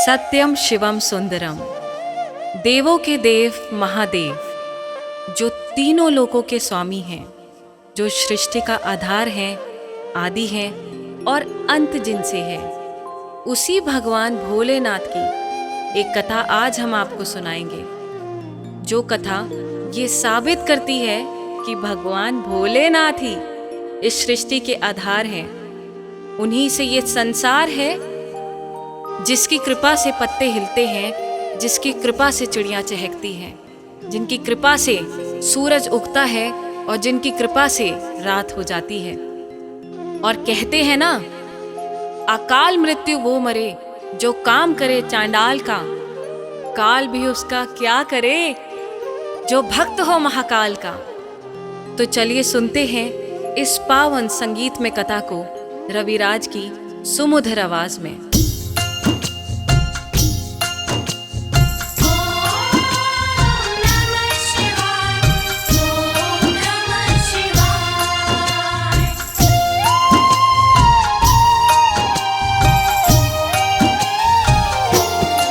सत्यम शिवम सुंदरम, देवों के देव महादेव, जो तीनों लोकों के स्वामी हैं, जो सृष्टि का आधार हैं, आदि हैं और अंत जिनसे है, उसी भगवान भोलेनाथ की एक कथा आज हम आपको सुनाएंगे। जो कथा ये साबित करती है कि भगवान भोलेनाथ ही इस सृष्टि के आधार हैं। उन्हीं से ये संसार है, जिसकी कृपा से पत्ते हिलते हैं, जिसकी कृपा से चिड़ियाँ चहकती हैं, जिनकी कृपा से सूरज उगता है और जिनकी कृपा से रात हो जाती है। और कहते हैं ना, अकाल मृत्यु वो मरे जो काम करे चांडाल का, काल भी उसका क्या करे जो भक्त हो महाकाल का। तो चलिए सुनते हैं इस पावन संगीत में कथा को रविराज की सुमधुर आवाज में।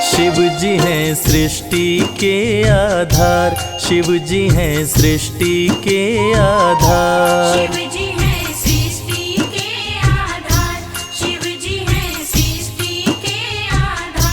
शिव जी हैं सृष्टि के आधार, शिव जी हैं सृष्टि के आधार। शिव जी हैं सृष्टि के आधार, शिव जी हैं सृष्टि के आधार।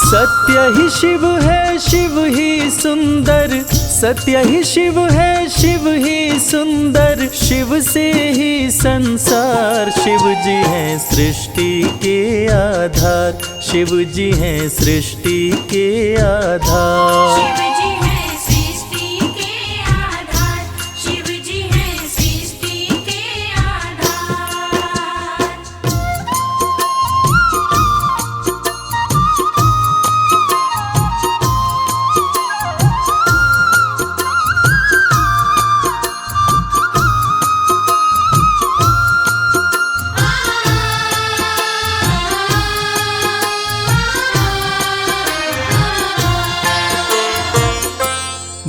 सत्य ही शिव है, शिव ही सुंदर, सत्य ही शिव है, शिव ही सुंदर, शिव से ही संसार। शिव जी हैं सृष्टि के आधार, शिव जी हैं सृष्टि के आधार। शिव जी हैं सृष्टि के आधार, शिव जी हैं सृष्टि के आधार।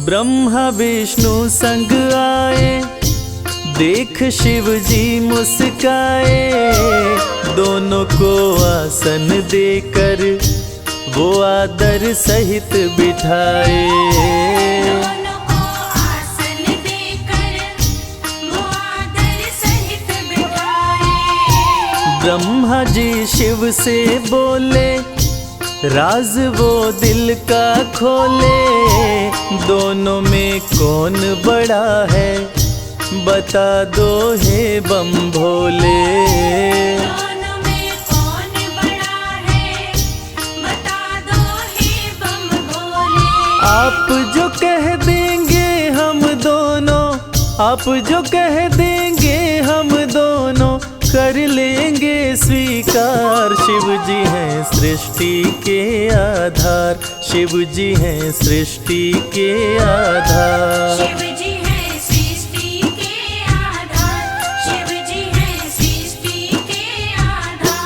ब्रह्मा विष्णु संग आए, देख शिव जी मुस्काए, दोनों को आसन देकर वो आदर सहित बिठाए। दोनों को आसन देकर वो आदर सहित बिठाए। ब्रह्मा जी शिव से बोले, राज वो दिल का खोले, दोनों में कौन बड़ा है बता दो हे बम भोले। दोनों में कौन बड़ा है बता दो हे बम भोले। आप जो कह देंगे हम दोनों, आप जो कह देंगे हम दोनों कर लेंगे स्वीकार। शिव जी हैं सृष्टि के आधार, शिव जी हैं सृष्टि के आधार। शिव जी हैं सृष्टि के आधार, शिव जी हैं सृष्टि के आधार।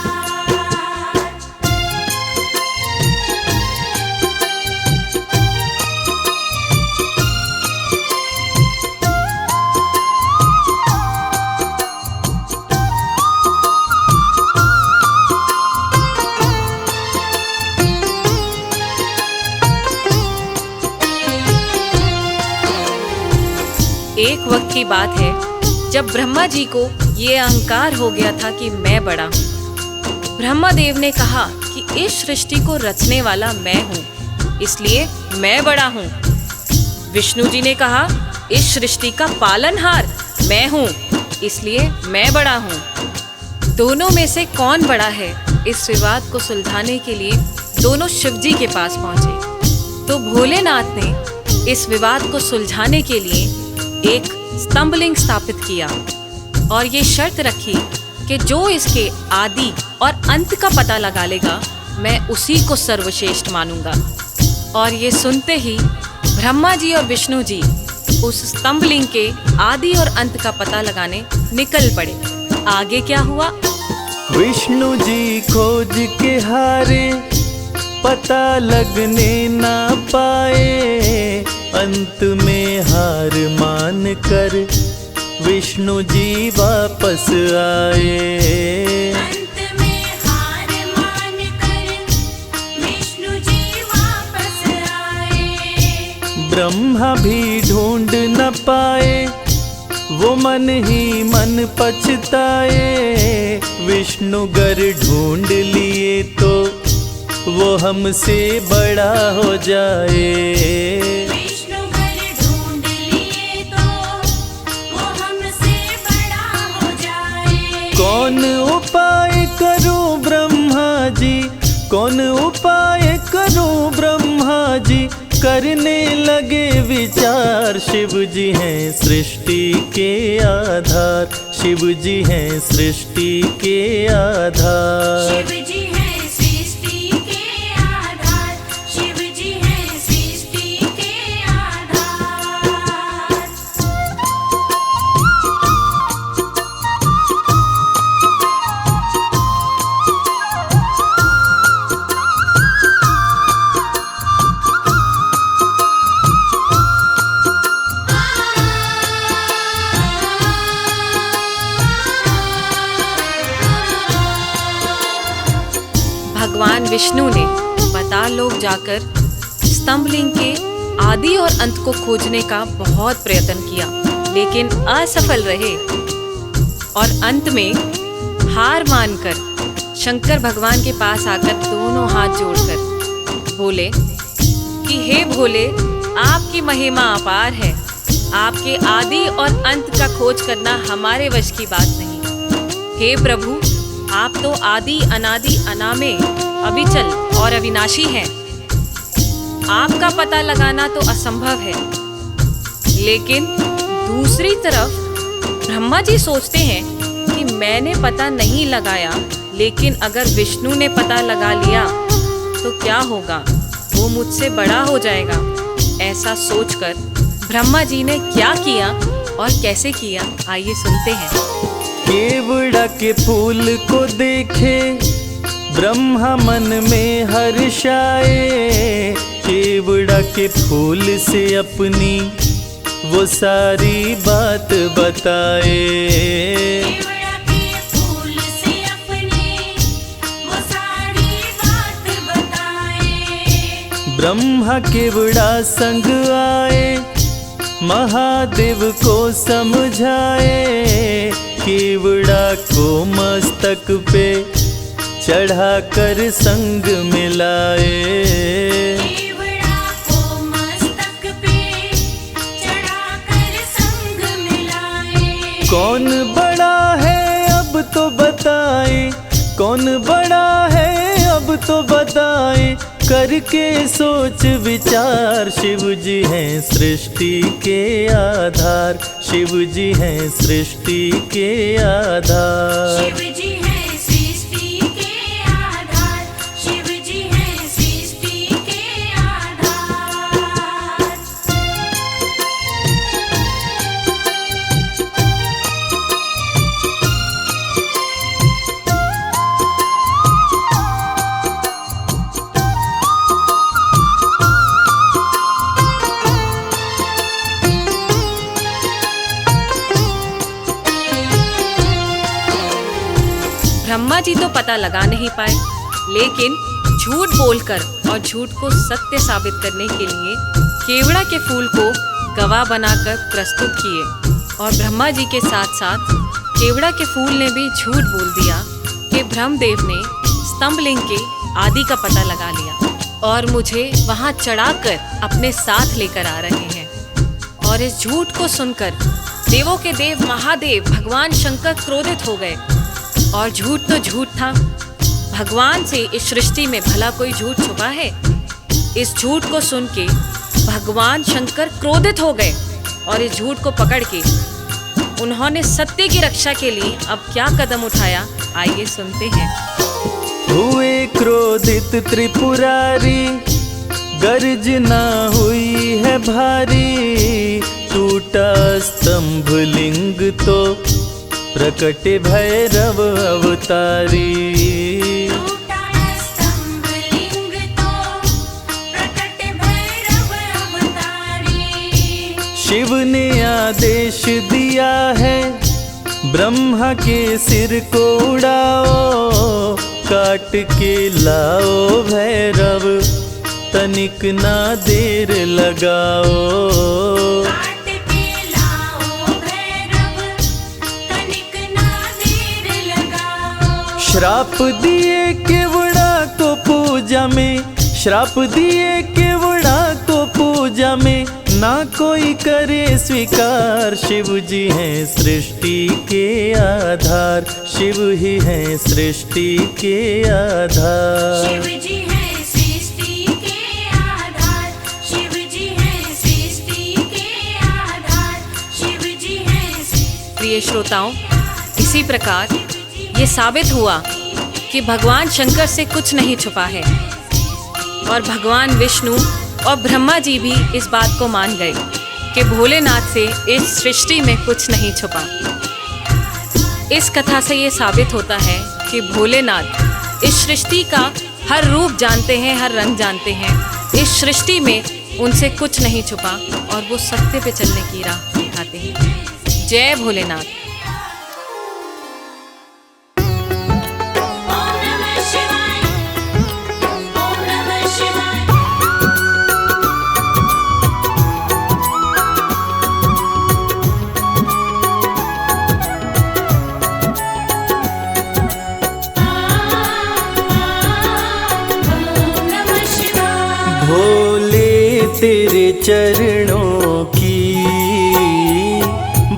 एक वक्त की बात है जब ब्रह्मा जी को ये अहंकार हो गया था कि मैं बड़ा हूँ। ब्रह्मा देव ने कहा कि इस सृष्टि को रचने वाला मैं हूँ, इसलिए मैं बड़ा हूँ। विष्णु जी ने कहा इस सृष्टि का पालनहार मैं हूँ, इसलिए मैं बड़ा हूँ। दोनों में से कौन बड़ा है, इस विवाद को सुलझाने के लिए दोनों शिव जी के पास पहुंचे। तो भोलेनाथ ने इस विवाद को सुलझाने के लिए एक स्तंभलिंग स्थापित किया और ये शर्त रखी कि जो इसके आदि और अंत का पता लगा लेगा, मैं उसी को सर्वश्रेष्ठ मानूंगा। और ये सुनते ही ब्रह्मा जी और विष्णु जी उस स्तंभलिंग के आदि और अंत का पता लगाने निकल पड़े। आगे क्या हुआ? विष्णु जी खोज के हारे, पता लगने ना पाए, अंत में हार मान कर विष्णु जी वापस आए। अंत में हार मान कर ब्रह्मा भी ढूंढ न पाए, वो मन ही मन पछताए। विष्णु गर ढूंढ लिए तो वो हमसे बड़ा हो जाए। विष्णु घर ढूंढ लिए तो वो हमसे बड़ा हो जाए। कौन उपाय करूं ब्रह्मा जी, कौन उपाय करूं ब्रह्मा जी, करने लगे विचार। शिव जी हैं सृष्टि के आधार, शिव जी हैं सृष्टि के आधार। शिव जी हैं सृष्टि के आधार, शिव जी हैं सृष्टि के आधार। भगवान विष्णु ने पाताल लोक जाकर स्तंभलिंग के आदि और अंत को खोजने का बहुत प्रयत्न किया, लेकिन असफल रहे। और अंत में हार मानकर शंकर भगवान के पास आकर दोनों हाथ जोड़कर बोले कि हे भोले, आपकी महिमा अपार है, आपके आदि और अंत का खोज करना हमारे वश की बात नहीं। हे प्रभु, आप तो आदि अनादि अनामे, अविचल और अविनाशी हैं। आपका पता लगाना तो असंभव है। लेकिन दूसरी तरफ ब्रह्मा जी सोचते हैं कि मैंने पता नहीं लगाया, लेकिन अगर विष्णु ने पता लगा लिया तो क्या होगा, वो मुझसे बड़ा हो जाएगा। ऐसा सोचकर ब्रह्मा जी ने क्या किया और कैसे किया, आइए सुनते हैं। केवड़ा के फूल को देखे ब्रह्मा मन में हर्षाए। केवड़ा के फूल से अपनी वो सारी बात बताए। केवड़ा के फूल से अपनी वो सारी बात बताए। ब्रह्मा केवड़ा संग आए, महादेव को समझाए। केवड़ा को मस्तक पे चढ़ाकर संग मिलाए। केवड़ा को मस्तक पे चढ़ाकर संग मिलाए। कौन बड़ा है अब तो बताए, कौन बड़ा है अब तो बताए। करके सोच विचार, शिव जी हैं सृष्टि के आधार, शिव जी हैं सृष्टि के आधार। शिव जी हैं सृष्टि के आधार, शिव जी हैं सृष्टि के आधार। ब्रह्मा जी तो पता लगा नहीं पाए, लेकिन झूठ बोलकर और झूठ को सत्य साबित करने के लिए केवड़ा के फूल को गवाह बनाकर प्रस्तुत किए। और ब्रह्मा जी के साथ साथ केवड़ा के फूल ने भी झूठ बोल दिया कि ब्रह्मदेव ने स्तंभलिंग के आदि का पता लगा लिया और मुझे वहां चढ़ाकर अपने साथ लेकर आ रहे हैं। और इस झूठ को सुनकर देवों के देव महादेव भगवान शंकर क्रोधित हो गए। और झूठ तो झूठ था, भगवान से इस सृष्टि में भला कोई झूठ छुपा है। इस झूठ को सुन के भगवान शंकर क्रोधित हो गए और इस झूठ को पकड़ के उन्होंने सत्य की रक्षा के लिए अब क्या कदम उठाया, आइए सुनते हैं। हुए क्रोधित त्रिपुरारी, गर्जना हुई है भारी। टूटा स्तंभ लिंग तो प्रकट भैरव अवतारी। टूटा स्तंभ लिंग तो प्रकट भैरव अवतारी। शिव ने आदेश दिया है, ब्रह्मा के सिर को उड़ाओ। काट के लाओ भैरव, तनिक ना देर लगाओ। काट के लाओ भैरव, तनिक ना देर लगाओ। श्राप दिए केवड़ा को पूजा में, श्राप दिए केवड़ा को पूजा में, ना कोई करे स्वीकार। शिव जी हैं सृष्टि के आधार, शिव ही हैं सृष्टि के आधार। शिव जी हैं सृष्टि के आधार, शिव जी हैं सृष्टि के आधार, शिव जी हैं सृष्टि। प्रिय श्रोताओं, इसी प्रकार ये साबित हुआ कि भगवान शंकर से कुछ नहीं छुपा है और भगवान विष्णु और ब्रह्मा जी भी इस बात को मान गए कि भोलेनाथ से इस सृष्टि में कुछ नहीं छुपा। इस कथा से ये साबित होता है कि भोलेनाथ इस सृष्टि का हर रूप जानते हैं, हर रंग जानते हैं। इस सृष्टि में उनसे कुछ नहीं छुपा और वो सत्य पे चलने की राह दिखाते हैं। जय भोलेनाथ। ओम नमः शिवाय, ओम नमः शिवाय। ओम नमः शिवाय। भोले तेरे चरणों की,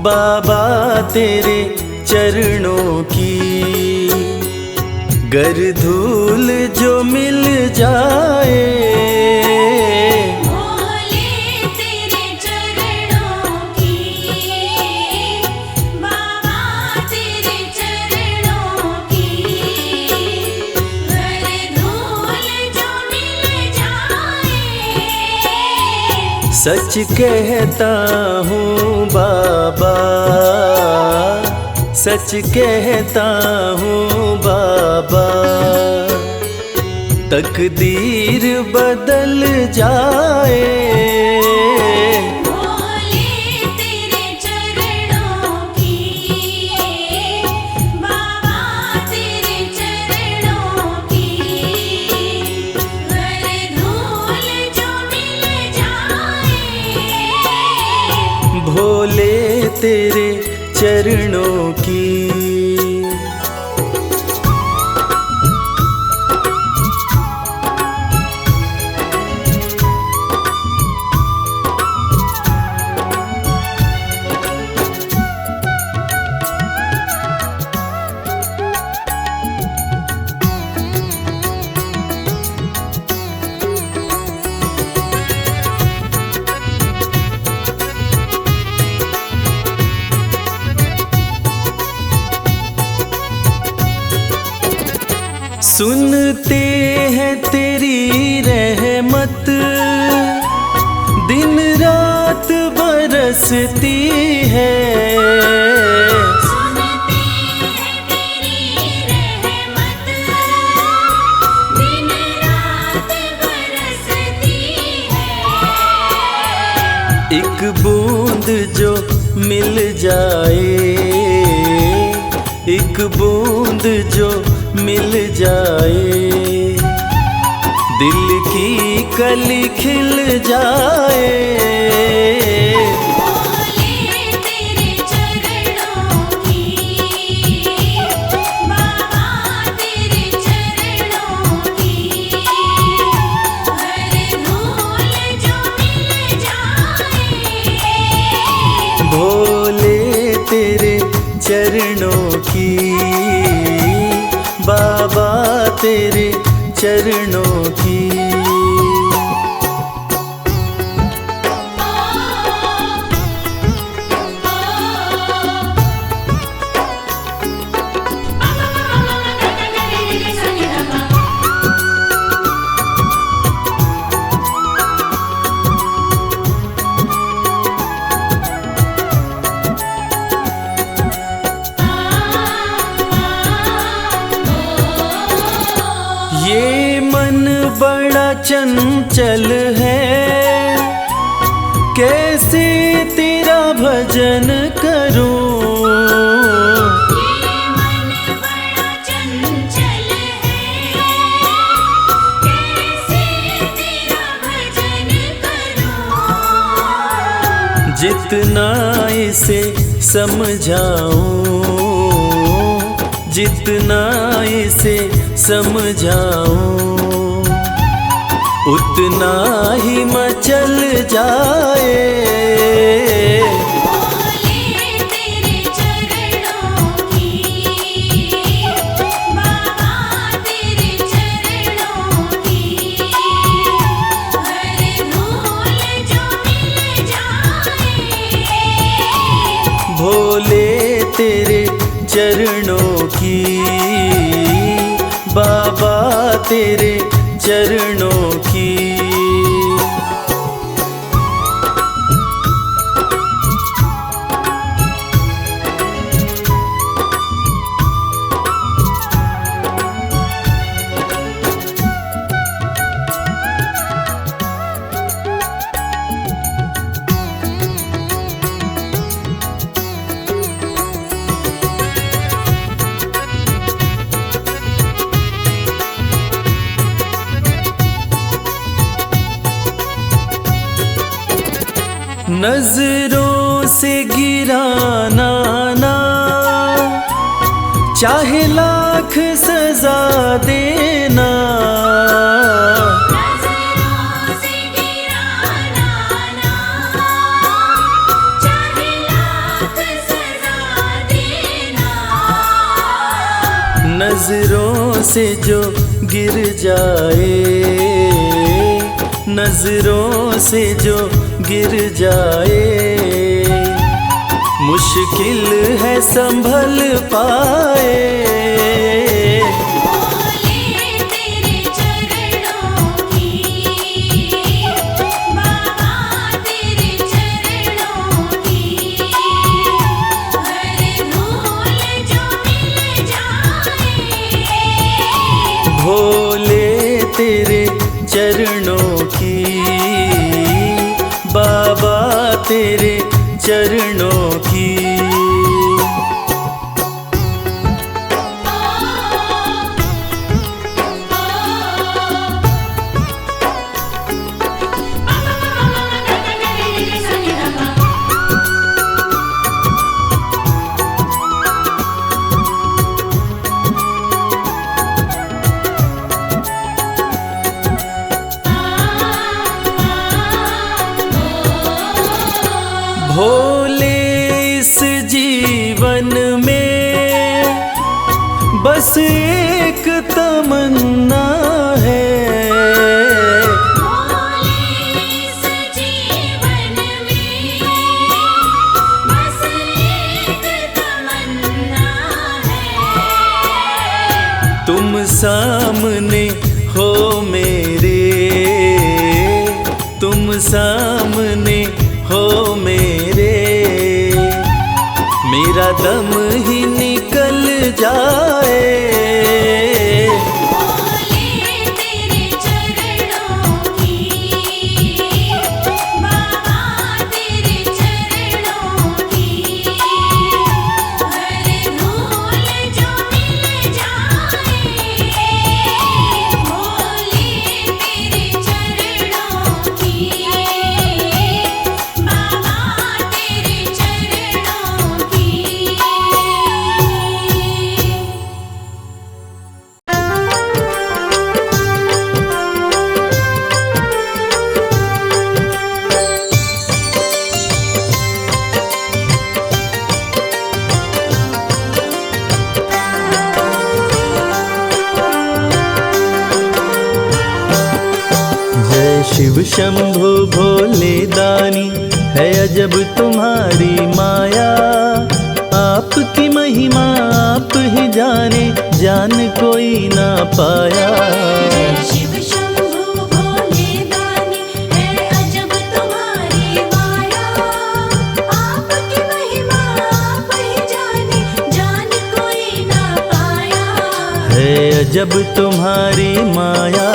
बाबा तेरे चरणों की, गर धूल जो मिल जाए। भोले तेरे चरणों की, बाबा तेरे चरणों की, घर धूल जो मिल जाए। सच कहता हूँ बाबा, सच कहता हूँ बाबा, तकदीर बदल जाए। भोले तेरे चरणों की, बाबा तेरे चरणों की, घर धूल जो मिल जाए। भोले तेरे चरणों की। सुनते हैं तेरी रहमत, दिन रात बरसती है। सुनते हैं तेरी रहमत, दिन रात बरसती है। एक बूंद जो मिल जाए, एक बूंद जो मिल जाए, दिल की कली खिल जाए। भोले तेरे चरणों की, बाबा तेरे चरणों की, घर धूल जो मिल जाए। भोले तेरे चरणों की, बाबा तेरे चरणों की। ये मन बड़ा चंचल है, कैसे तेरा भजन करूं। ये मन बड़ा चंचल है, कैसे तेरा इसे समझाऊं, जितना इसे समझाऊं उतना ही मचल जाए। भोले तेरे चरणों की, बाबा तेरे चरणों की, हर धूल जो मिल जाए। भोले तेरे चरणों की, बाबा तेरे चरणों की। नजरों से गिराना ना, चाहे लाख सजा देना। नज़रों से गिराना ना, चाहे लाख सजा देना। नजरों से जो गिर जाए, नजरों से जो गिर जाए, मुश्किल है संभल पाए। भोले तेरे चरणों की, बाबा तेरे चरणों की, हर धूल जो मिल जाए। भोले तेरे चरणों की, बाबा तेरे चरणों की। भोले इस जीवन में बस एक तमन्ना है। भोले इस जीवन में बस एक तमन्ना है। तुम सामने हो मेरे, तुम सामने हो मेरे, मेरा दम ही निकल जाए। भोले तेरे चरणों की, बाबा तेरे चरणों की, हर धूल जो मिल जाए। भोले तेरे चरणों की, बाबा तेरे चरणों की। जय शिव शंभु भोले दानी, है अजब तुम्हारी माया। आपकी महिमा आप ही जाने, जान कोई ना पाया। शिव शंभु भोले दानी, है अजब तुम्हारी माया। आपकी महिमा आप ही जाने, जान कोई ना पाया। है अजब तुम्हारी माया।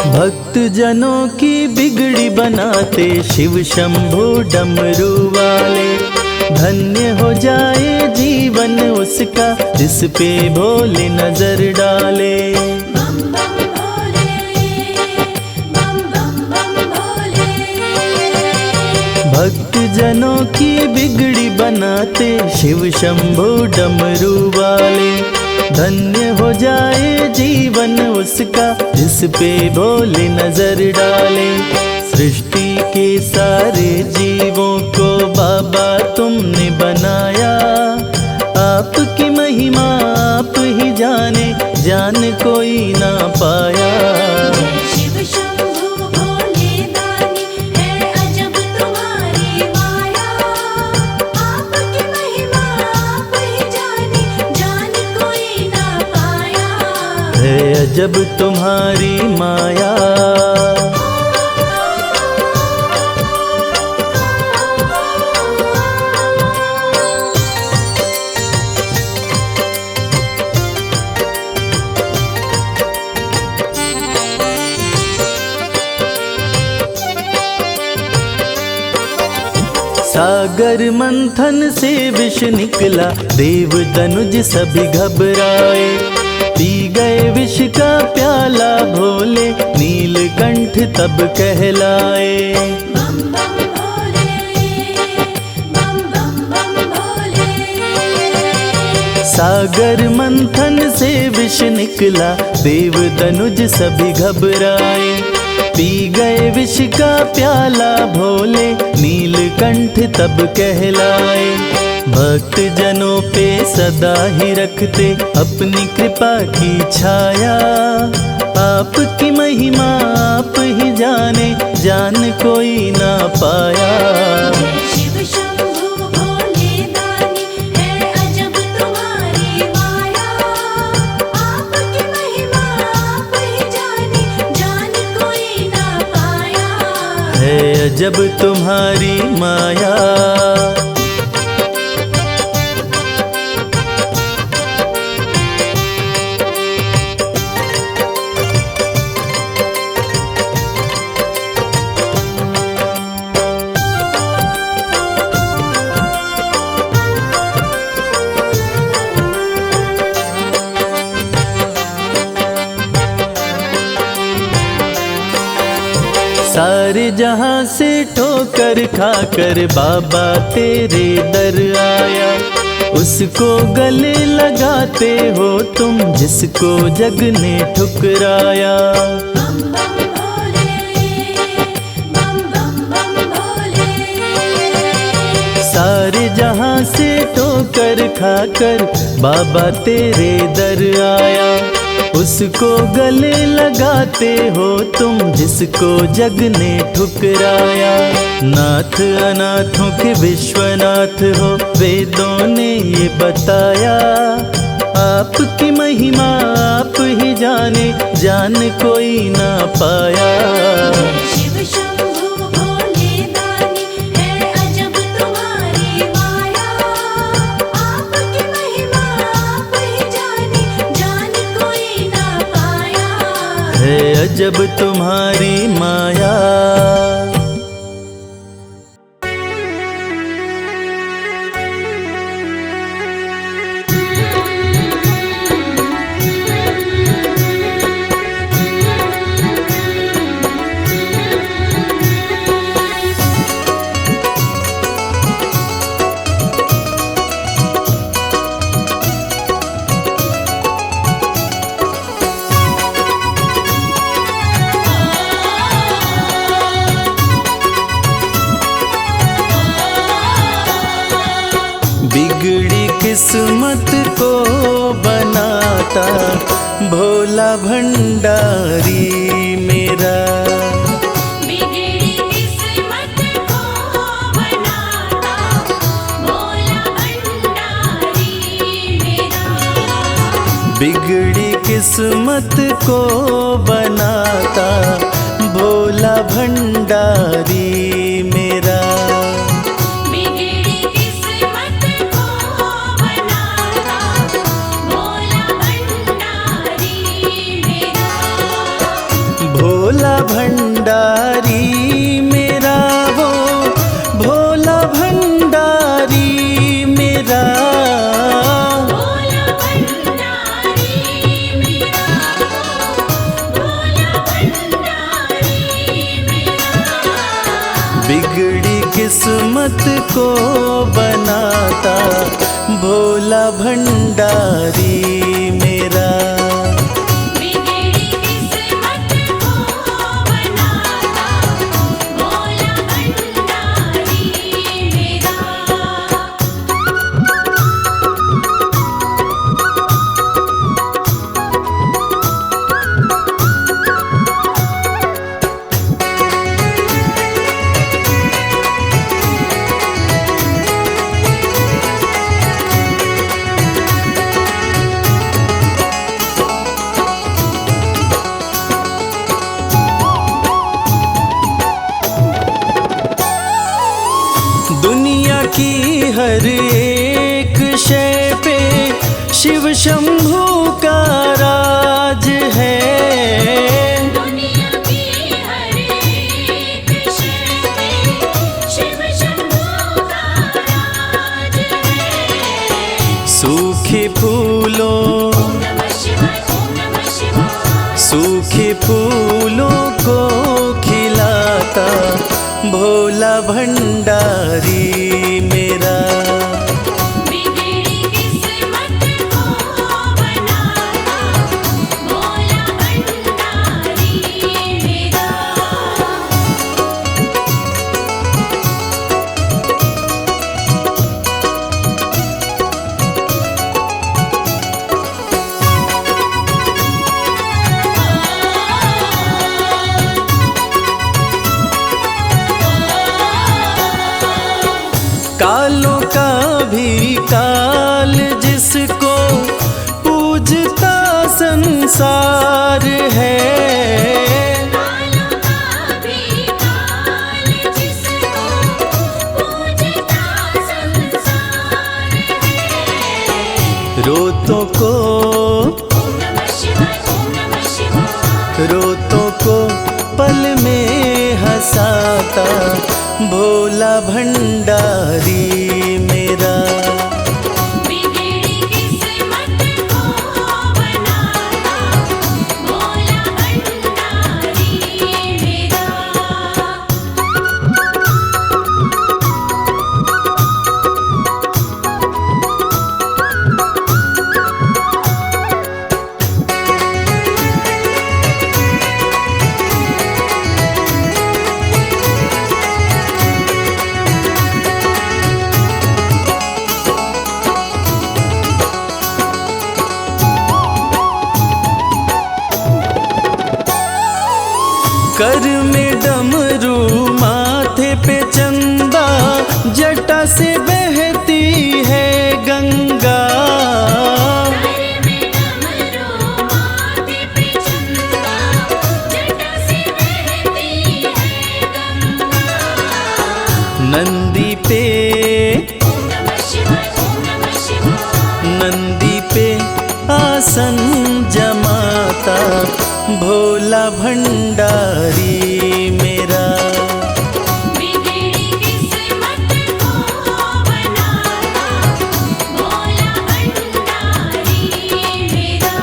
भक्त जनों की बिगड़ी बनाते शिव शंभु डमरू वाले। धन्य हो जाए जीवन उसका जिस पे भोले नजर डाले। बम बम भोले, बम बम बम भोले। भक्त जनों की बिगड़ी बनाते शिव शंभु डमरू वाले। धन्य हो जाए जीवन उसका जिस पे भोले नजर डाले। सृष्टि के सारे जीवों को बाबा तुमने बनाया। आपकी महिमा आप ही जाने, जान कोई ना पाया। शिव शंभु भोले दानी, है अजब तुम्हारी माया। आपकी महिमा आप ही जाने, जान कोई ना पाया। है अजब तुम्हारी माया। सागर मंथन से विष निकला, देव दनुज सभी घबराए। पी गए विष का प्याला भोले, नीलकंठ तब कहलाए। बम बम भोले, बम बम बम भोले। सागर मंथन से विष निकला, देव दनुज सभी घबराए। पी गए विष का प्याला भोले, नीलकंठ तब कहलाए। भक्त जनों पे सदा ही रखते अपनी कृपा की छाया। आपकी महिमा आप ही जाने, जान कोई ना पाया। शिव शंभु भोले दानी, है अजब तुम्हारी माया। आपकी महिमा आप ही जाने, जान कोई ना पाया। है अजब तुम्हारी माया। सारे जहां से ठोकर खाकर बाबा तेरे दर आया। उसको गले लगाते हो तुम जिसको जग ने ठुकराया। बम बम भोले, बम बम बम भोले। सारे जहां से ठोकर खाकर बाबा तेरे दर आया। उसको गले लगाते हो तुम जिसको जग ने ठुकराया। नाथ अनाथों के विश्वनाथ हो, वेदों ने ये बताया। आपकी महिमा आप ही जाने, जान कोई ना पाया। शिव शंभु भोले दानी, है अजब तुम्हारी माया। आपकी महिमा आप ही जाने, जान कोई ना पाया। है अजब तुम्हारी माया। बिगड़ी किस्मत को बनाता भोला भंडारी मेरा। बिगड़ी किस्मत को बनाता भोला भंडारी मेरा। बिगड़ी किस्मत को बनाता भोला भंडारी मेरा। बिगड़ी किस्मत को बनाता भोला भंडारी मेरा। भोला भंडारी मेरा वो भोला भंडारी मेरा। भोला भंडारी मेरा, भोला भंडारी मेरा। बिगड़ी किस्मत को बनाता भोला भंडारी मेरा। बिगड़ी किस्मत को बनाता भोला भंडारी मेरा। दुनिया की हर एक शय पे शिव शंभू का राज है। दुनिया की हर एक शय पे शिव शंभू का राज है। सूखे फूलों ओम नमः शिवाय, ओम नमः शिवाय। सूखे फूलों को खिलाता भोला भंडारी मेरा। बिगड़ी किस्मत को बनाता भोला भंडारी मेरा। कालों का भी काल जिसको पूजता संसार है। कालों का भी काल जिसको पूजता संसार है। रोतों को ओम नमः शिवाय, ओम नमः शिवाय। रोतों को पल में हंसाता भोला भंडारी मेरा। बिगड़ी किस्मत को बनाता भोला भंडारी मेरा। कर में डमरू माथे पे चंदा जटा से बहती है गंगा। घर में डमरू माथे पे चंदा जटा से बहती है गंगा। नंदी पे ओम नमः शिवाय, ओम नमः शिवाय। नंदी पे आसन जमाता भोला भंडारी मेरा। बिगड़ी किस्मत को बनाता भोला भंडारी मेरा।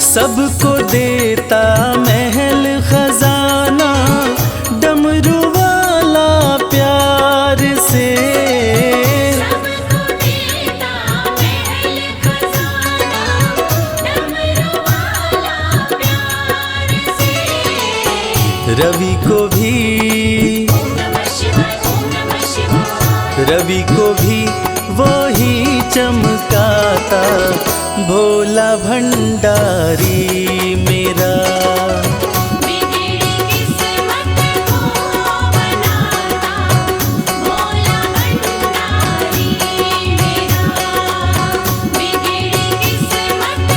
सबको देता महल खजाना डमरू वाला प्यार से। सबको देता महल खजाना डमरू वाला प्यार से। रवि को भी ओम नमः शिवाय, ओम नमः शिवाय। रवि को भी वो ही चमकाता भोला भंडारी मेरा। बिगड़ी किस्मत को बनाता भोला भंडारी मेरा। बिगड़ी किस्मत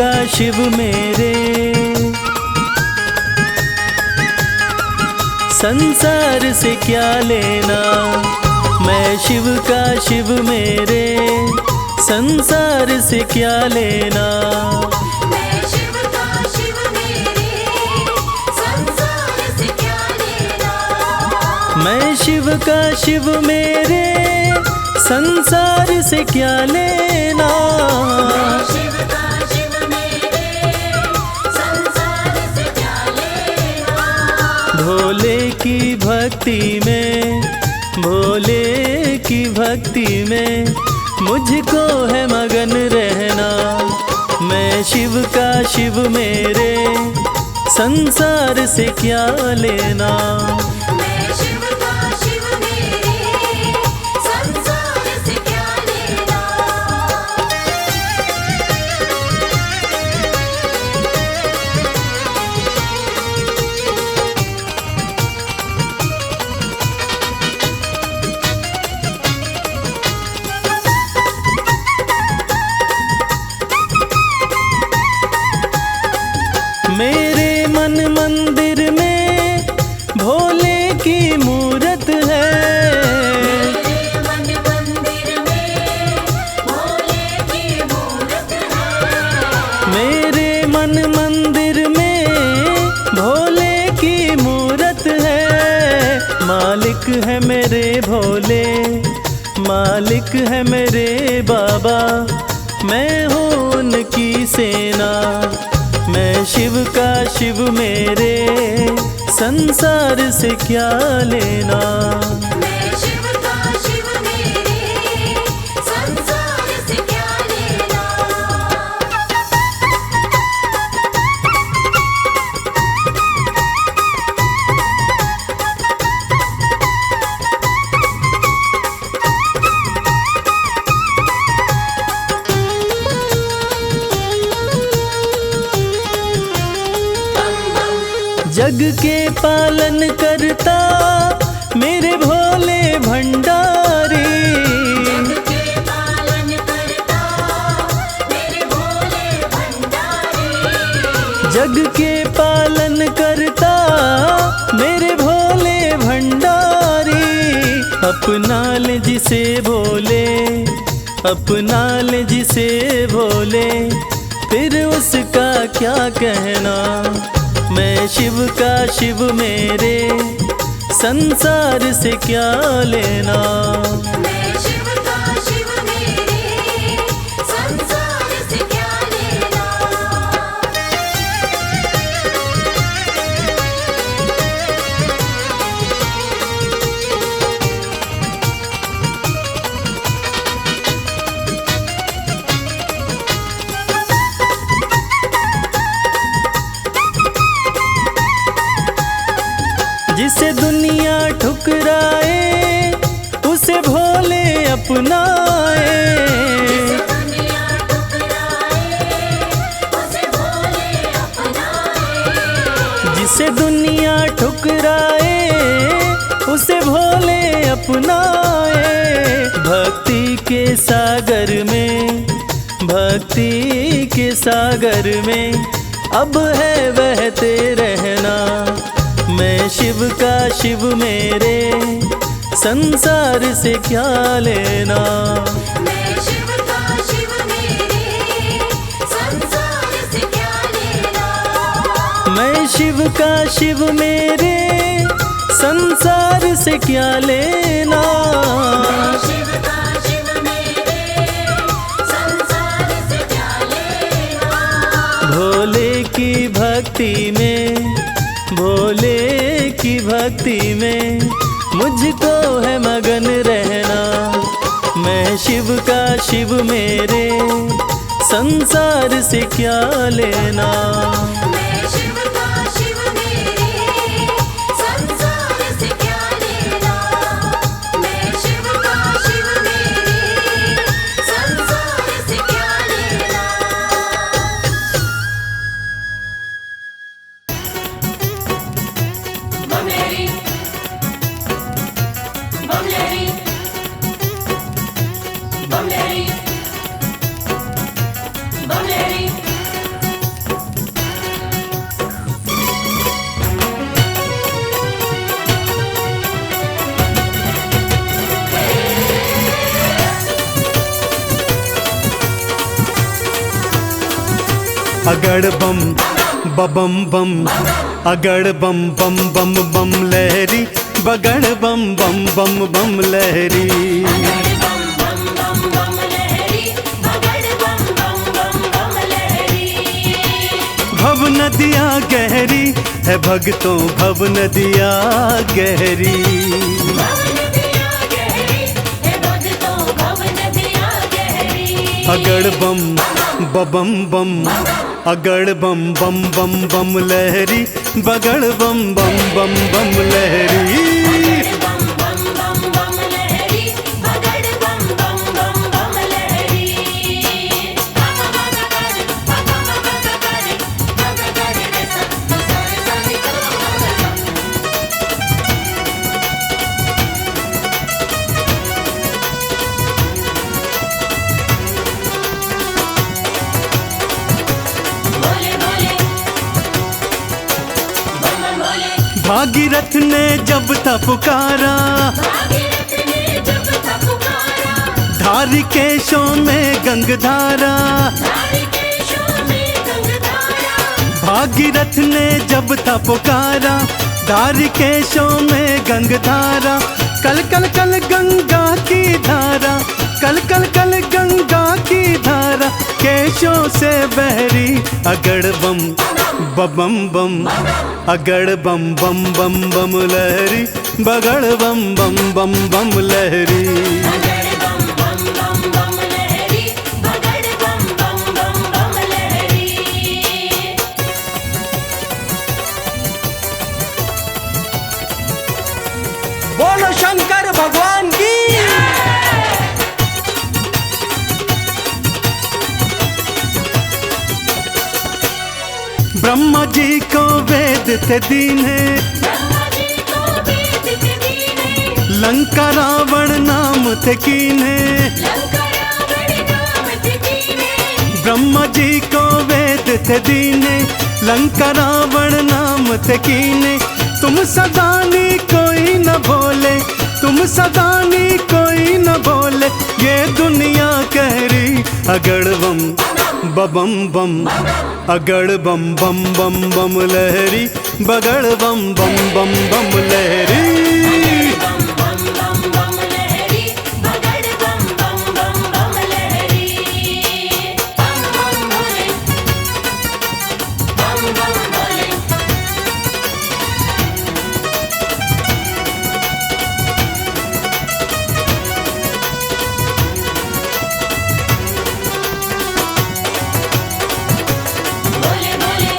का शिव मेरे, संसार से क्या लेना। मैं शिव का शिव मेरे, संसार से क्या लेना। मैं शिव का शिव मेरे, संसार से क्या लेना। मैं शिव का शिव मेरे, संसार से क्या लेना। मैं शिव का शिव मेरे, संसार से क्या लेना। भोले की भक्ति में, भोले की भक्ति में मुझको है मगन रहना। मैं शिव का शिव मेरे, संसार से क्या लेना। मैं शिव का शिव मेरे, संसार से क्या लेना। मेरे मन मंदिर में भोले की मूरत है। मेरे मन मंदिर में भोले की मूरत है। मेरे मन मंदिर में भोले की मूरत है। मालिक है मेरे भोले, मालिक है मेरे बाबा, मैं हूँ उनकी सेना। मैं शिव का शिव मेरे, संसार से क्या लेना। मैं शिव का शिव मेरे, संसार से क्या लेना। जग के पालन करता मेरे भोले भंडारी। जग के पालन करता मेरे भोले भंडारी। जग के पालन करता मेरे भोले भंडारी। अपना ले जिसे भोले, अपना ले जिसे भोले, फिर उसका क्या कहना। मैं शिव का शिव मेरे, संसार से क्या लेना। मैं शिव का शिव मेरे, संसार से क्या लेना। जिसे दुनिया ठुकराए उसे भोले अपनाए। दुनिया ठुकराए उसे भोले अपनाए। जिसे दुनिया ठुकराए उसे भोले अपनाए। भक्ति के सागर में, भक्ति के सागर में अब है बहते रहना। मैं शिव का शिव मेरे, संसार से क्या लेना। मैं शिव का शिव मेरे, संसार से क्या लेना। मैं शिव का शिव मेरे, संसार से क्या लेना। मैं शिव का शिव मेरे, संसार से क्या लेना। भोले की भक्ति में, भोले की भक्ति में मुझको है मगन रहना। मैं शिव का शिव मेरे, संसार से क्या लेना। मैं शिव का शिव मेरे, संसार से क्या लेना। मैं शिव का शिव मेरे, संसार से क्या लेना। बमलेरी बमलेरी बमलेरी बमलेरी अगड़ बम बम बम, अगड़ बम बम बम बम लहरी, बगड़ बम बम बम बम लहरी। बम बम बम बम लहरी, बगड़ बम बम बम बम लहरी। भव नदिया गहरी है भक्तों, भव नदिया गहरी। भव नदिया गहरी है भक्तों, भव नदिया गहरी। अगड़ बम बम बम, अगड़ बम बम बम बम लहरी, बगड़ बम बम बम बम लहरी। बम बम बम बम लहरी, बगड़ बम बम बम बम लहरी। बाबा बाबा करे, बाबा बाबा करे, बाबा करे रे सब, सारे सारे करो बाबा। बोले बोले बम बम बोले। भागीरथ ने जब था पुकारा, भागीरथ ने जब था पुकारा, धारी केशों में गंगधारा। धारी केशों में गंगधारा। भागीरथ ने जब था पुकारा, धारी केशों में गंगधारा। कल कल कल गंगा की धारा, कल कल कल गंगा की धारा, केशों से बहरी। अगड़ बम बम बम, अगड़ बम बम बम बम लहरी, बगड़ बम बम बम बम लहरी। बगड़ बम बम बम बम लहरी, बगड़ बम बम बम बम लहरी। बोलो शंकर भगवान की। ब्रह्मा जी को वेद थे दीने, ब्रह्मा जी को वेद थे दीने, लंका रावण नाम थे कीने। लंका रावण नाम थे दीने। ब्रह्मा जी को वेद थे दीने, लंका रावण नाम थे कीने। तुम सदानी कोई न भोले, तुम सदानी कोई न भोले, ये दुनिया कह रही। अगड़ बम बम बम, अगड़ बम बम बम बम लहरी, बगड़ बम बम बम बम लहरी। बम बम बम बम लहरी, बगड़ बम बम बम बम लहरी। बम बम भोले, बम बम भोले। बोले बोले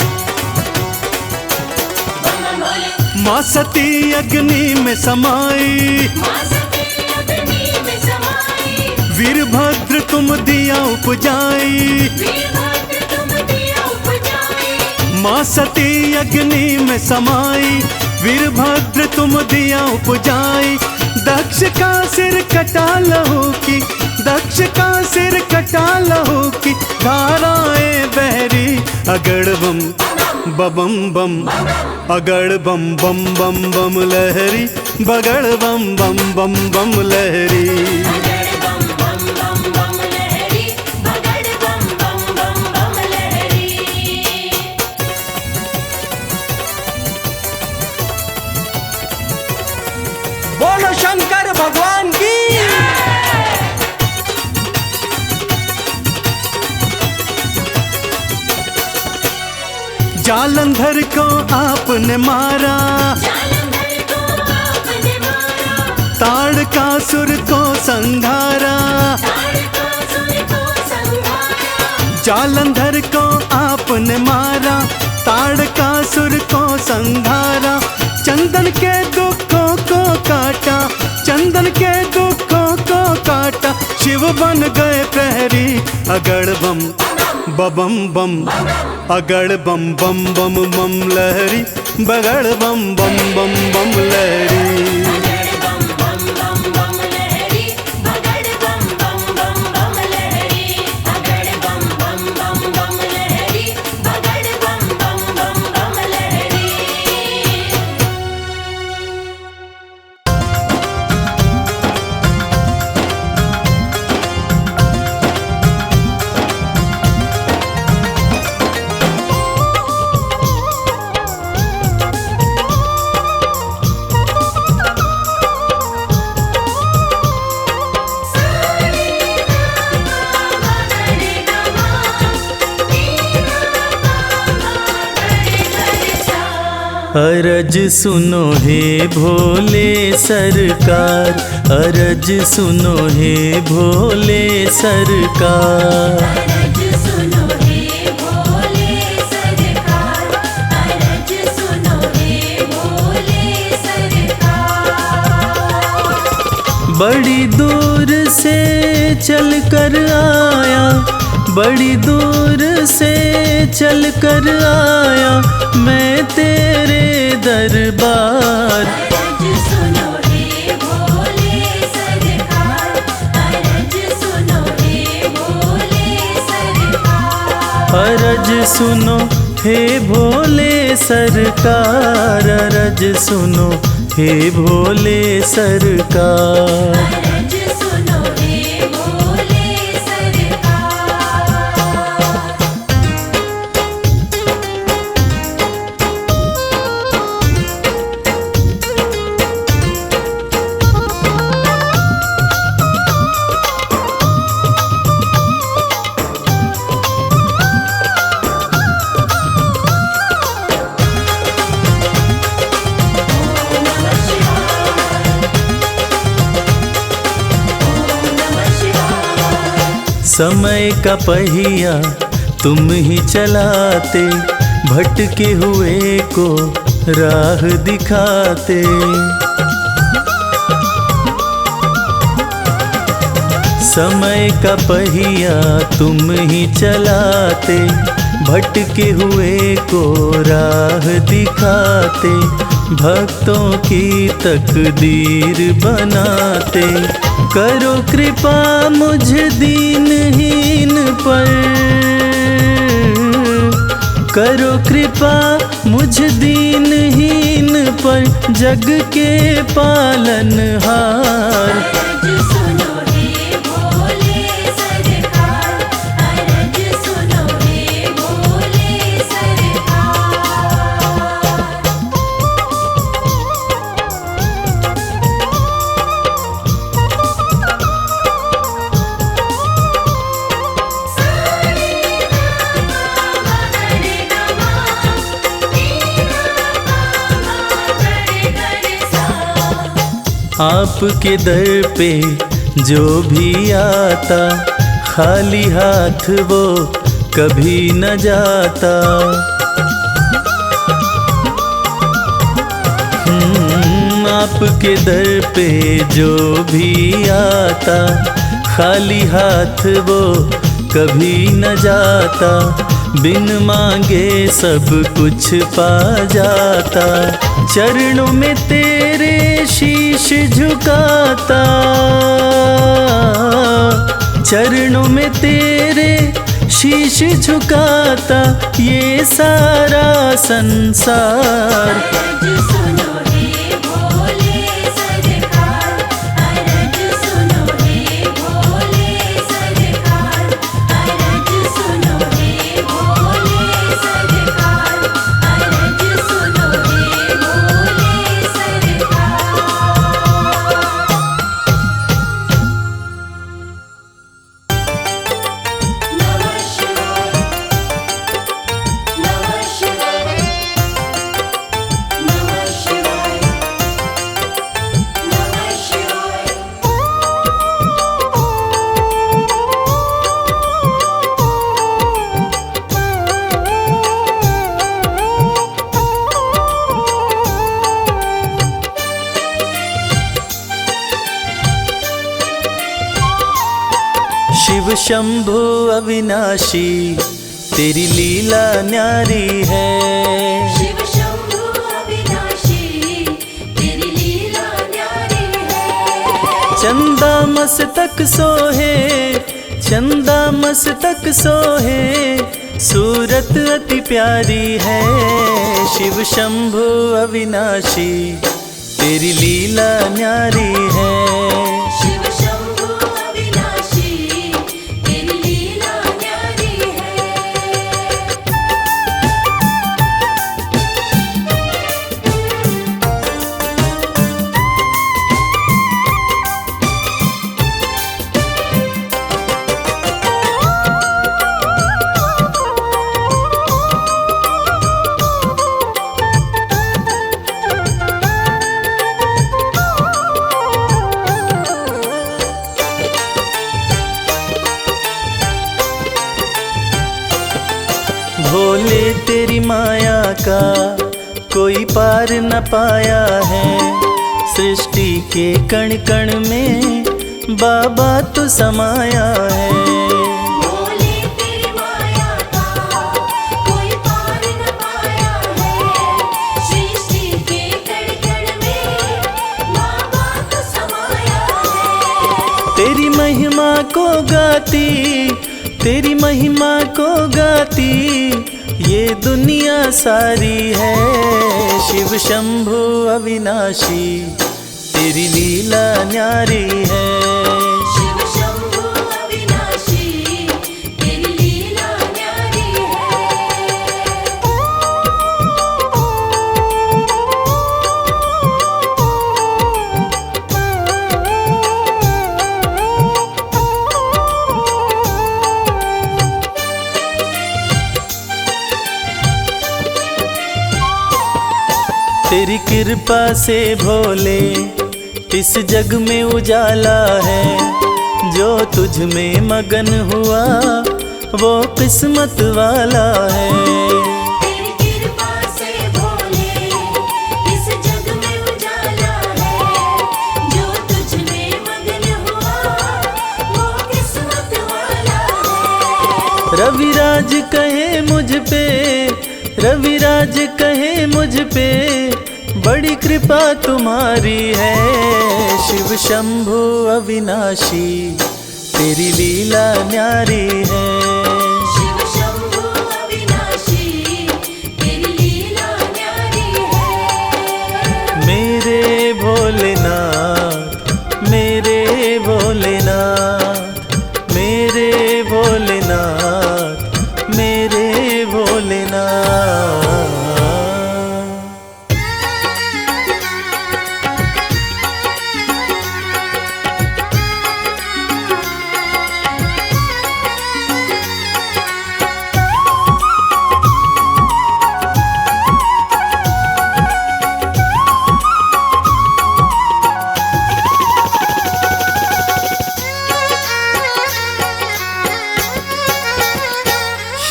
बम बम बोले। माँ सती अग्नि में समाई, माँ सती अग्नि में समाई, वीरभद्र तुम दिया उपजाई। वीरभद्र तुम दिया उपजाई। माँ सती अग्नि में समाई, वीरभद्र तुम दिया उपजाई। दक्ष का सिर कटा लहू की, दक्ष का सिर कटा लहू की, धाराएं बहरी। अगड़ बम बम बम, अगड़ बम बम बम बम लहरी, बगड़ बम बम बम बम लहरी। बगड़ बम बम बम बम लहरी, बगड़ बम बम बम बम लहरी। बोलो शंकर भगवान की। जालंधर को आपने मारा, जालंधर को आपने मारा, ताड़कासुर को संघारा। ताड़कासुर को संहारा। जालंधर को आपने मारा, ताड़कासुर को संघारा। चंदन के दुखों को काटा, चंदन के दुखों को काटा, शिव बन गए प्रहरी। अगड़ बम बम बम, अगड़ बम बम बम बम लहरी, बगड़ बम बम बम बम लहरी। बगड़ बम बम बम बम लहरी, बगड़ बम बम बम बम लहरी। बगड़ बम बम बम बम लहरी, बगड़ बम बम बम बम लहरी। अरज सुनो हे भोले सरकार, अरज सुनो हे भोले सरकार। अरज सुनो हे भोले सरकार, अरज सुनो हे भोले सरकार। बड़ी दूर से चल कर आया, बड़ी दूर से चल कर आया मैं तेरे दरबार। अरज सुनो हे भोले सरकार, अरज सुनो हे भोले सरकार। अरज सुनो हे भोले सरकार, अरज सुनो हे भोले सरकार। अरज सुनो हे भोले सरकार। नमः शिवाय, ओम नमः शिवाय। समय का पहिया तुम ही चलाते, भटके हुए को राह दिखाते। समय का पहिया तुम ही चलाते, भटके हुए को राह दिखाते। भक्तों की तकदीर बनाते, करो कृपा मुझ दीनहीन पर, करो कृपा मुझ दीनहीन पर, जग के पालनहार। अरज सुनो हे भोले सरकार, अरज सुनो हे भोले सरकार। सारे गामा गरे गामा, नीना गामा गरे गरे सा। आपके दर पे जो भी आता, खाली हाथ वो कभी न जाता। आपके दर पे जो भी आता, खाली हाथ वो कभी न जाता। बिन मांगे सब कुछ पा जाता, चरणों में तेरे शीश झुकाता, चरणों में तेरे शीश झुकाता ये सारा संसार। अरज सुनो हे भोले सरकार, अरज सुनो हे भोले सरकार, अरज सुनो हे भोले सरकार, अरज सुनो हे भोले सरकार। नमः शिवाय, नमः शिवाय, नमः शिवाय, नमः शिवाय। शिव शंभु अविनाशी तेरी लीला न्यारी है। शिव शंभु अविनाशी तेरी लीला न्यारी है। चंदा मस्तक सोहे, चंदा मस्तक सोहे, सूरत अति प्यारी है। शिव शंभु अविनाशी तेरी लीला न्यारी है। शिव शंभु अविनाशी तेरी लीला न्यारी है। तेरी माया का कोई पार न पाया है। सृष्टि के कण कण में बाबा तू समाया है। बोले तेरी माया का कोई पार न पाया है। सृष्टि के कण कण में बाबा तू समाया है। तेरी महिमा को गाती, तेरी महिमा को गाती ये दुनिया सारी है। शिव शंभु अविनाशी तेरी लीला न्यारी है। शिव शंभु अविनाशी तेरी लीला न्यारी तेरी कृपा से भोले इस जग में उजाला है। जो तुझ में मगन हुआ वो किस्मत वाला है। तेरी कृपा से भोले इस जग में उजाला है। जो तुझ में मगन हुआ वो किस्मत वाला है। रविराज कहे मुझ पे, रविराज कहे मुझ पे बड़ी कृपा तुम्हारी है। शिव शंभु अविनाशी तेरी लीला न्यारी है। शिव शंभु अविनाशी तेरी लीला न्यारी है। मेरे भोलेनाथ, मेरे भोलेनाथ, मेरे भोलेनाथ, मेरे भोलेनाथ।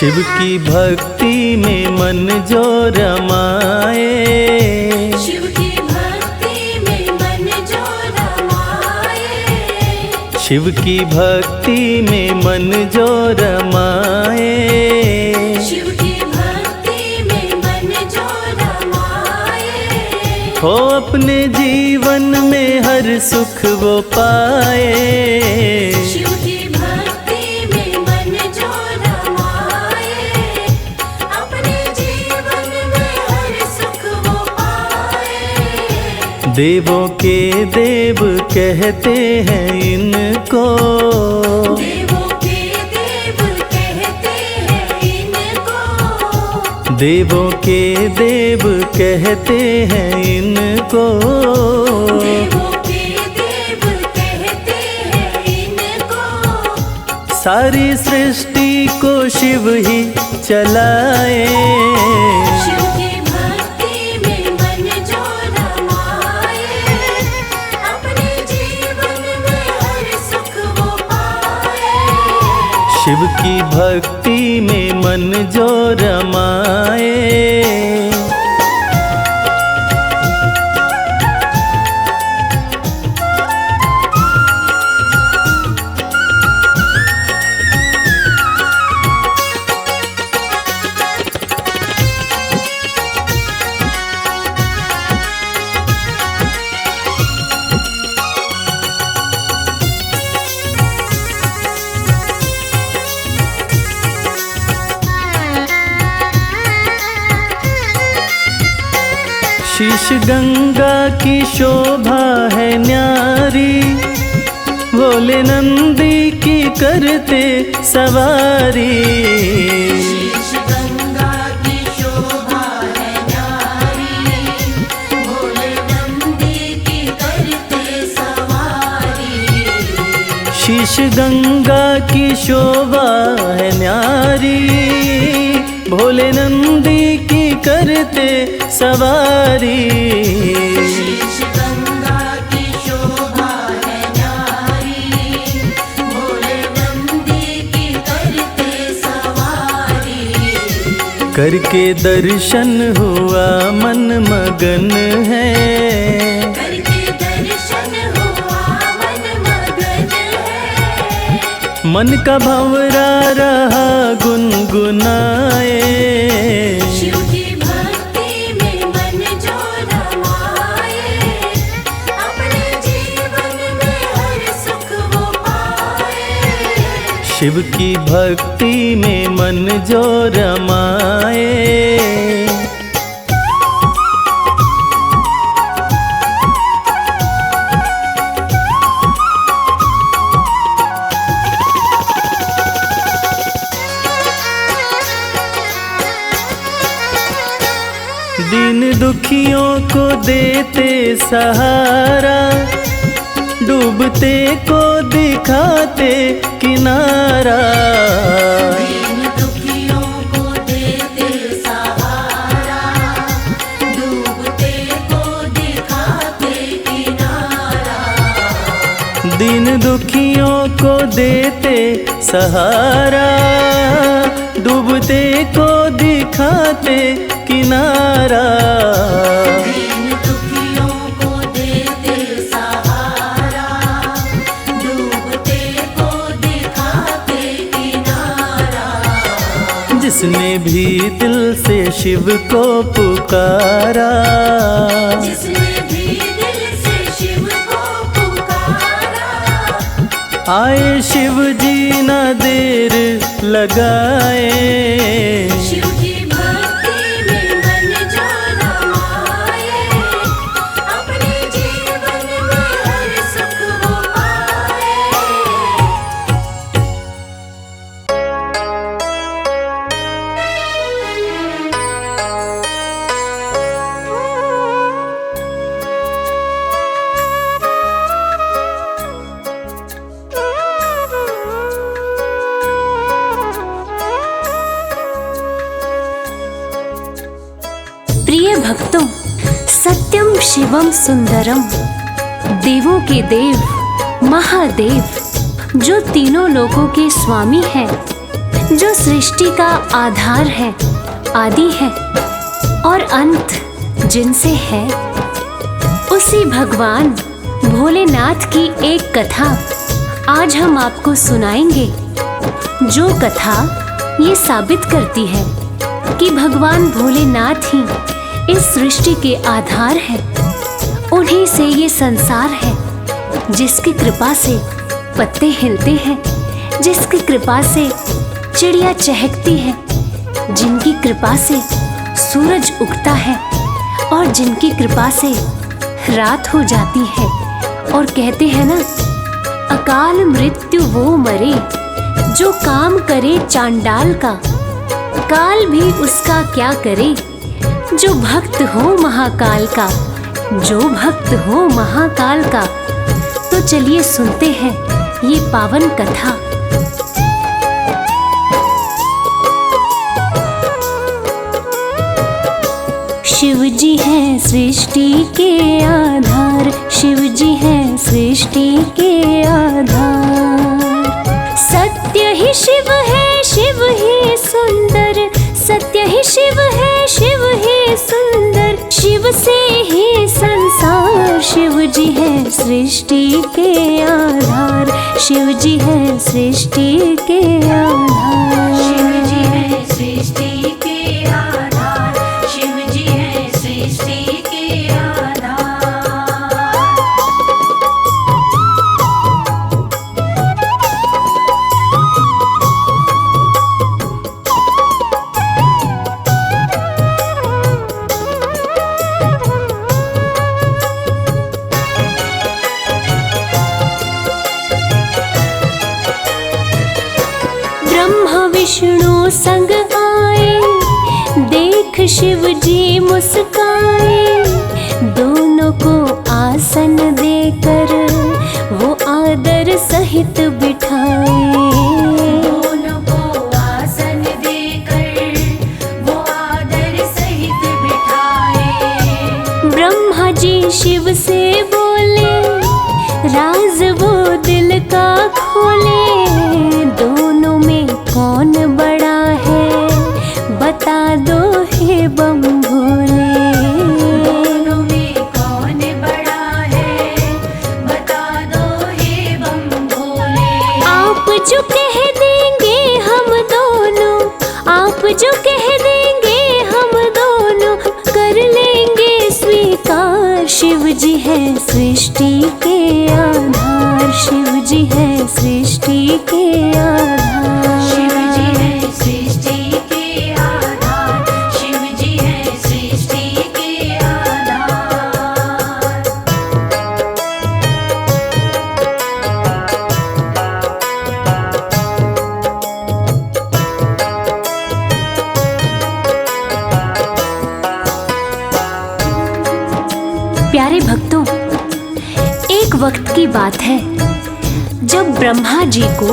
शिव की भक्ति में मन जो रमाए। शिव की भक्ति में मन जो रमाए। शिव की भक्ति में मन जो रमाए। शिव की भक्ति में मन जो रमाए। हो अपने जीवन में हर सुख वो पाए। शिव की भक्ति में मन जो रमाए। अपने जीवन में हर सुख वो पाए। देवों के देव कहते हैं इनको। देवों के देव कहते हैं इनको। देवों के देव कहते हैं इनको। देवों के देव कहते हैं इनको। सारी सृष्टि को शिव ही चलाए। शिव की भक्ति में मन जो रमाए। अपने जीवन में हर सुख वो पाए। शिव की भक्ति में मन जो रमाए। शीश गंगा की शोभा है न्यारी। भोले नंदी की करते सवारी। शीश गंगा की शोभा है न्यारी। भोले नंदी की करते सवारी। शीश गंगा की शोभा है न्यारी। भोले नंदी की करते सवारी। शीश गंगा की शोभा है न्यारी। भोले नंदी की करते सवारी। करके दर्शन हुआ मन मगन है, करके दर्शन हुआ मन मगन है। मन का भंवरा रहा गुनगुनाए, शिव की भक्ति में मन जो रमाए, अपने जीवन में हर सुख वो पाए। शिव की भक्ति में मन जो रमाए। दीन दुखियों को देते सहारा, डूबते को दिखाते किनारा। दीन दुखियों को देते सहारा, डूबते को दिखाते किनारा। दीन दुखियों को देते सहारा, डूबते को दिखाते किनारा। दीन दुखियों को देते सहारा, डूबते को दिखाते किनारा। जिसने भी दिल से शिव को पुकारा, जिसने भी दिल से शिव को पुकारा, आए शिव जी न देर लगाए। शिव की भक्ति में मन जो रमाए, अपने जीवन में हर सुख वो पाए। प्रिय भक्तों, सत्यम शिवम सुंदरम, देवों के देव महादेव, जो तीनों लोकों के स्वामी हैं, जो सृष्टि का आधार है, आदि है और अंत जिनसे है, उसी भगवान भोलेनाथ की एक कथा आज हम आपको सुनाएंगे, जो कथा ये साबित करती है कि भगवान भोलेनाथ ही इस सृष्टि के आधार है। उन्हीं से ये संसार है, जिसकी कृपा से पत्ते हिलते हैं, जिसकी कृपा से चिड़िया चहकती है, जिनकी कृपा से सूरज उगता है और जिनकी कृपा से रात हो जाती है। और कहते हैं ना, अकाल मृत्यु वो मरे, जो काम करे चांडाल का, काल भी उसका क्या करे, जो भक्त हो महाकाल का, जो भक्त हो महाकाल का। तो चलिए सुनते हैं ये पावन कथा। शिव जी हैं सृष्टि के आधार, शिव जी हैं सृष्टि के आधार। सत्य ही शिव है, शिव ही सुंदर, सत्य ही शिव है, शिव ही सुंदर। शिव से ही संसार, शिव जी है सृष्टि के आधार, शिव जी है सृष्टि के आधार। शिव जी है सृष्टि के आधार, शिव जी है सृष्टि के आधार। ब्रह्मा विष्णु संग आए, देख शिव जी मुस्काए, दोनों को आसन देकर वो आदर सहित बिठाए। दोनों को आसन देकर वो आदर सहित बिठाए। ब्रह्मा जी शिव से बोले, राज वो दिल का खोले, दोनों में कौन बड़ा है, बता दो प्यारे भक्तों, एक वक्त की बात है जब ब्रह्मा जी को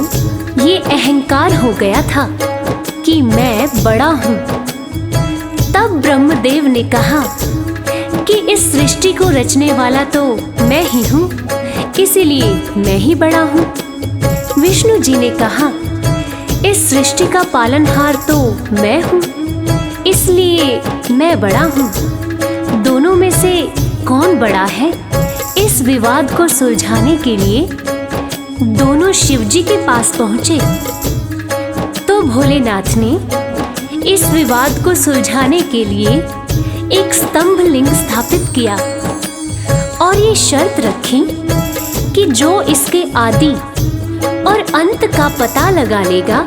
ये अहंकार हो गया था कि मैं बड़ा हूँ। तब ब्रह्मदेव ने कहा कि इस सृष्टि को रचने वाला तो मैं ही हूँ, इसीलिए मैं ही बड़ा हूँ। विष्णु जी ने कहा इस सृष्टि का पालनहार तो मैं हूँ, इसलिए मैं बड़ा हूँ। दोनों में से कौन बड़ा है, इस विवाद को सुलझाने के लिए दोनों शिवजी के पास पहुंचे। तो भोलेनाथ ने इस विवाद को सुलझाने के लिए एक स्तंभ लिंग स्थापित किया और ये शर्त रखी कि जो इसके आदि और अंत का पता लगा लेगा,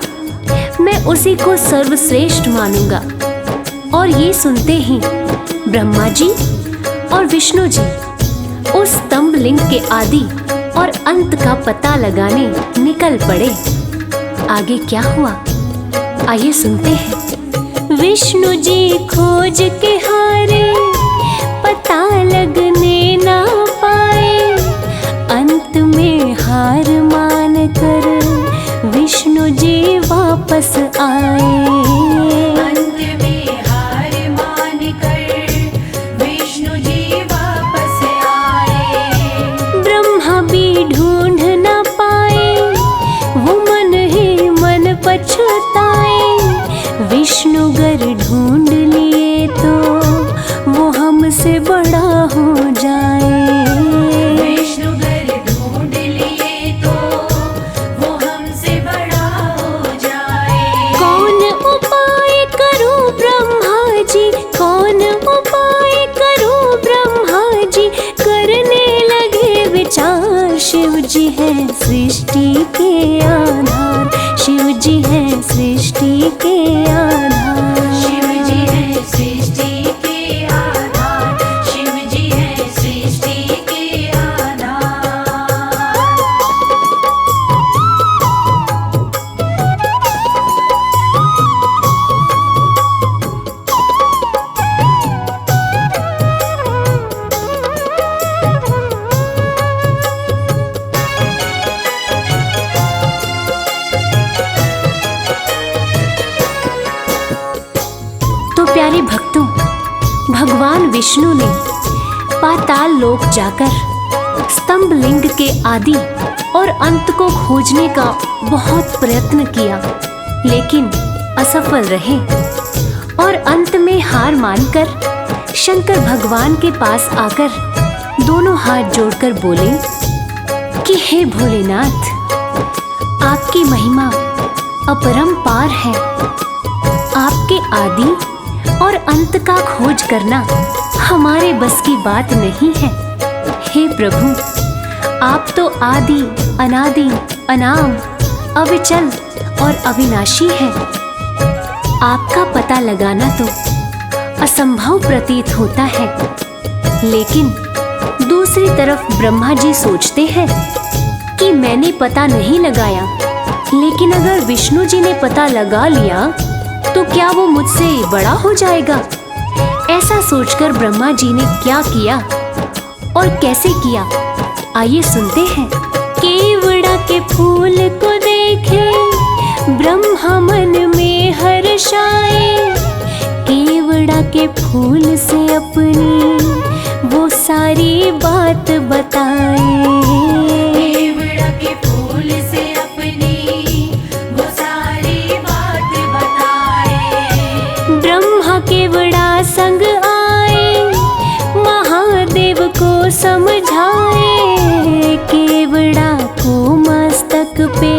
मैं उसी को सर्वश्रेष्ठ मानूंगा। और ये सुनते ही ब्रह्मा जी और विष्णु जी उस स्तंभ लिंग के आदि और अंत का पता लगाने निकल पड़े। आगे क्या हुआ, आइए सुनते हैं। विष्णु जी खोज के हारे, पता लगने ना पाए, अंत में हार मान कर विष्णु जी वापस आए। अंत में हार मान कर विष्णु जी वापस आए। ब्रह्मा भी ढूंढ ना पाए, वो मन ही मन पछताए। विष्णु गर ढूंढ लिए तो वो हमसे बड़ा हो जाए। विष्णु गर ढूंढ लिए तो वो हमसे बड़ा हो जाए। कौन उपाय करूं ब्रह्मा जी, कौन उपाय करूं ब्रह्मा जी, करने लगे विचार। शिव जी है सृष्टि के आधार, शिव जी है सृष्टि के आधार। शिव जी है सृष्टि के आधार, शिव जी है सृष्टि के आधार। तो प्यारे भक्तों, भगवान विष्णु ने पाताल लोक जाकर स्तंभ लिंग के आदि और अंत को खोजने का बहुत प्रयत्न किया, लेकिन असफल रहे और अंत में हार मानकर शंकर भगवान के पास आकर दोनों हाथ जोड़कर बोले कि हे भोलेनाथ, आपकी महिमा अपरंपार है। आपके आदि और अंत का खोज करना हमारे बस की बात नहीं है। हे प्रभु, आप तो आदि अनादि अनाम अविचल और अविनाशी हैं। आपका पता लगाना तो असंभव प्रतीत होता है, लेकिन दूसरी तरफ ब्रह्मा जी सोचते हैं कि मैंने पता नहीं लगाया, लेकिन अगर विष्णु जी ने पता लगा लिया तो क्या वो मुझसे बड़ा हो जाएगा। ऐसा सोचकर ब्रह्मा जी ने क्या किया और कैसे किया, आइए सुनते हैं। केवड़ा के फूल को देखे ब्रह्मा मन में हर्षाए, केवड़ा के फूल से अपनी वो सारी बात बताए। केवड़ा के फूल से अपनी वो सारी बात बताए। ब्रह्मा केवड़ा संग आए, महादेव को समझाए। केवड़ा को मस्तक पे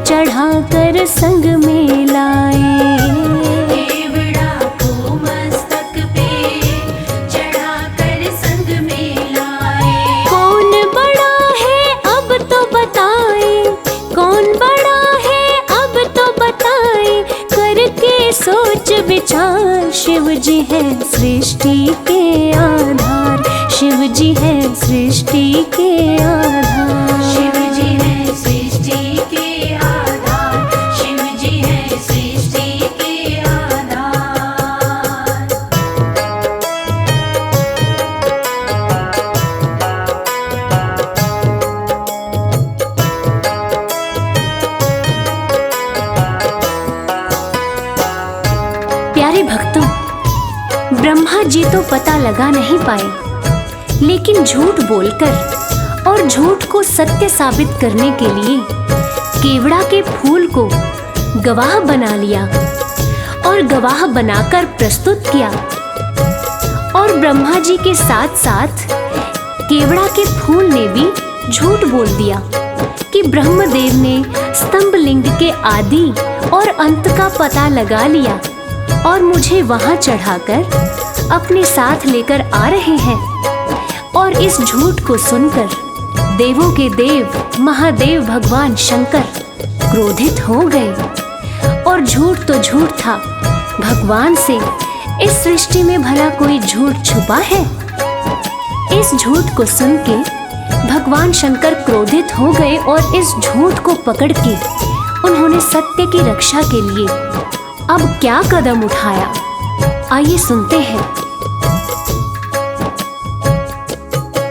चढ़ाकर संग में लाए। केवड़ा को मस्तक पे चढ़ाकर संग में लाए। कौन बड़ा है अब तो बताए, कौन बड़ा है अब तो बताए, करके सोच विचार। शिव जी है सृष्टि के आधार, शिव जी है सृष्टि के आधार। शिव जी है सृष्टि के आधार, शिव जी है सृष्टि के आधार। ब्रह्मा जी तो पता लगा नहीं पाए, लेकिन झूठ बोलकर और झूठ को सत्य साबित करने के लिए केवड़ा के फूल को गवाह बना लिया और गवाह बनाकर प्रस्तुत किया। और ब्रह्मा जी के साथ साथ केवड़ा के फूल ने भी झूठ बोल दिया कि ब्रह्मदेव ने स्तंभ लिंग के आदि और अंत का पता लगा लिया और मुझे वहां चढ़ाकर अपने साथ लेकर आ रहे हैं। और इस झूठ को सुनकर देवों के देव महादेव भगवान शंकर क्रोधित हो गए। और झूठ तो झूठ था, भगवान से इस सृष्टि में भला कोई झूठ छुपा है? इस झूठ को सुन के भगवान शंकर क्रोधित हो गए और इस झूठ को पकड़ के उन्होंने सत्य की रक्षा के लिए अब क्या कदम उठाया, आइए सुनते हैं।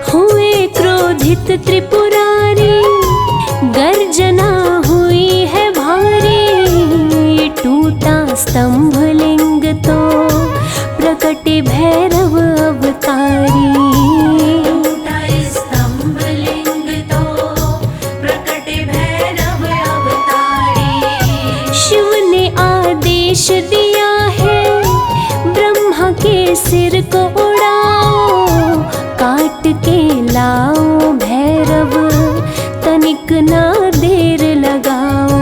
हुए क्रोधित त्रिपुरारी, गर्जना हुई है भारी, टूटा स्तंभ लिंग तो प्रकटे भैरव अवतारी। टूटा स्तंभ लिंग तो प्रकटे भैरव अवतारी। शिव ने आदेश दिया है ब्रह्मा के सिर को उड़ाओ, काट के लाओ भैरव तनिक ना देर लगाओ।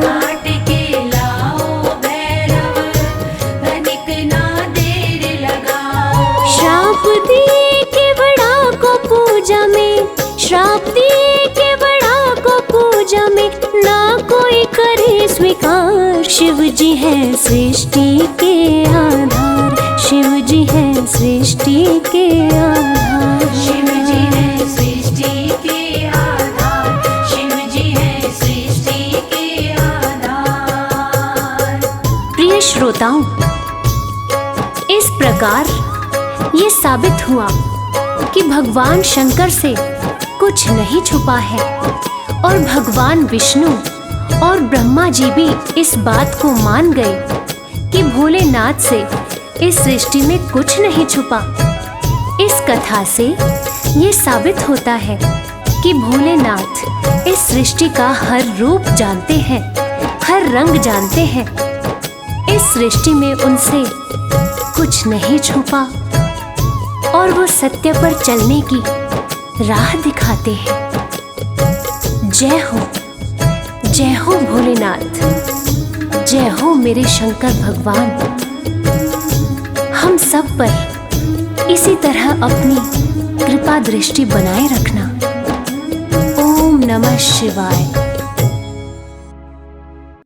काट के लाओ भैरव तनिक ना देर लगाओ। श्राप दिए केवड़ा को पूजा में, श्राप दिए केवड़ा को पूजा में, ना कोई करे स्वीकार। शिव जी है सृष्टि के आधार, शिव जी है सृष्टि के आधार। शिव जी है सृष्टि के आधार, शिव जी है सृष्टि के आधार। प्रिय श्रोताओं, इस प्रकार ये साबित हुआ कि भगवान शंकर से कुछ नहीं छुपा है और भगवान विष्णु और ब्रह्मा जी भी इस बात को मान गए कि भोलेनाथ से इस सृष्टि में कुछ नहीं छुपा। इस कथा से ये साबित होता है कि भोलेनाथ इस सृष्टि का हर रूप जानते हैं, हर रंग जानते हैं। इस सृष्टि में उनसे कुछ नहीं छुपा और वो सत्य पर चलने की राह दिखाते हैं। जय हो भोलेनाथ, जय हो मेरे शंकर भगवान। हम सब पर इसी तरह अपनी कृपा दृष्टि बनाए रखना। ओम नमः शिवाय।